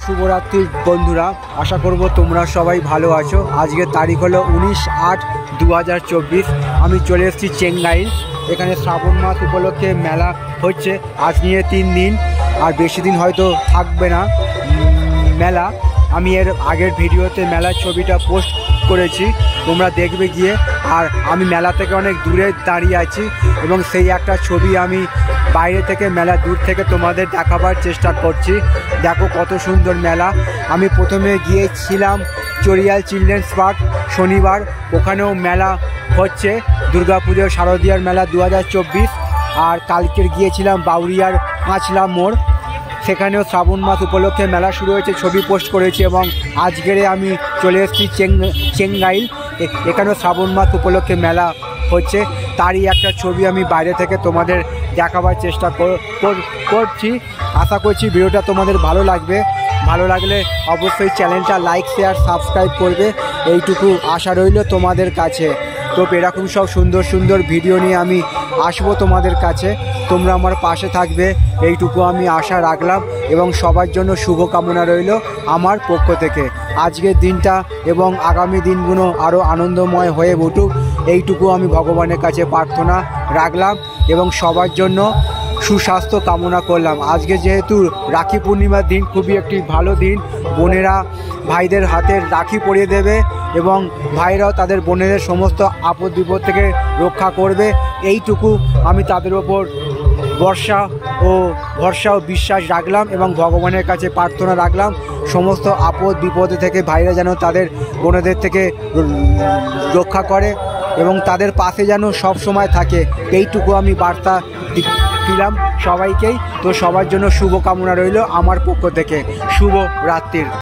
শুভরাত্রি বন্ধুরা, আশা করব তোমরা সবাই ভালো আছো। আজকের তারিখ হলো 19/8/2024। আমি চলে এসেছি চেঙ্গাইল। এখানে শ্রাবণ মাস উপলক্ষে মেলা হচ্ছে। আজ নিয়ে 3 দিন, আর বেশি দিন হয়তো থাকবে না মেলা। আমি এর আগের ভিডিওতে মেলার ছবিটা পোস্ট করেছি, তোমরা দেখবে গিয়ে। আর আমি মেলা থেকে অনেক দূরে দাঁড়িয়ে আছি এবং সেই একটা ছবি আমি বাইরে থেকে মেলা দূর থেকে তোমাদের দেখাবার চেষ্টা করছি। দেখো কত সুন্দর মেলা। আমি প্রথমে গিয়েছিলাম চরিয়াল চিলড্রেন্স পার্ক শনিবার, ওখানেও মেলা হচ্ছে, দুর্গাপুজোর শারদীয়ার মেলা 2024। আর কালকের গিয়েছিলাম বাউরিয়ার পাঁচলা মোড়, সেখানেও শ্রাবণ মাস উপলক্ষে মেলা শুরু হয়েছে, ছবি পোস্ট করেছি। এবং আজকের আমি চলে এসেছি চেঙ্গাইল, এখানেও শ্রাবণ মাস উপলক্ষে মেলা হচ্ছে, তারই একটা ছবি আমি বাইরে থেকে তোমাদের দেখাবার চেষ্টা করছি। আশা করছি ভিডিওটা তোমাদের ভালো লাগবে। ভালো লাগলে অবশ্যই চ্যানেলটা লাইক শেয়ার সাবস্ক্রাইব করবে, এইটুকু আশা রইল তোমাদের কাছে। তো এরকম সব সুন্দর সুন্দর ভিডিও নিয়ে আমি আসবো তোমাদের কাছে, তোমরা আমার পাশে থাকবে, এইটুকু আমি আশা রাখলাম। এবং সবার জন্য শুভকামনা রইল আমার পক্ষ থেকে। আজকের দিনটা এবং আগামী দিনগুলো আরও আনন্দময় হয়ে উঠুক, এইটুকু আমি ভগবানের কাছে প্রার্থনা রাখলাম এবং সবার জন্য সুস্বাস্থ্য কামনা করলাম। আজকে যেহেতু রাখি পূর্ণিমার দিন, খুবই একটি ভালো দিন। বোনেরা ভাইদের হাতে রাখি পরিয়ে দেবে এবং ভাইরাও তাদের বোনেদের সমস্ত আপদ বিপদ থেকে রক্ষা করবে, এইটুকু আমি তাদের ওপর ভরসা ও বিশ্বাস রাখলাম এবং ভগবানের কাছে প্রার্থনা রাখলাম সমস্ত আপদ বিপদে থেকে ভাইরা যেন তাদের বোনেদের থেকে রক্ষা করে এবং তাদের পাশে যেন সব সময় থাকে, এইটুকু আমি বার্তা দিলাম সবাইকেই। তো সবার জন্য শুভকামনা রইল আমার পক্ষ থেকে। শুভ রাত্রির।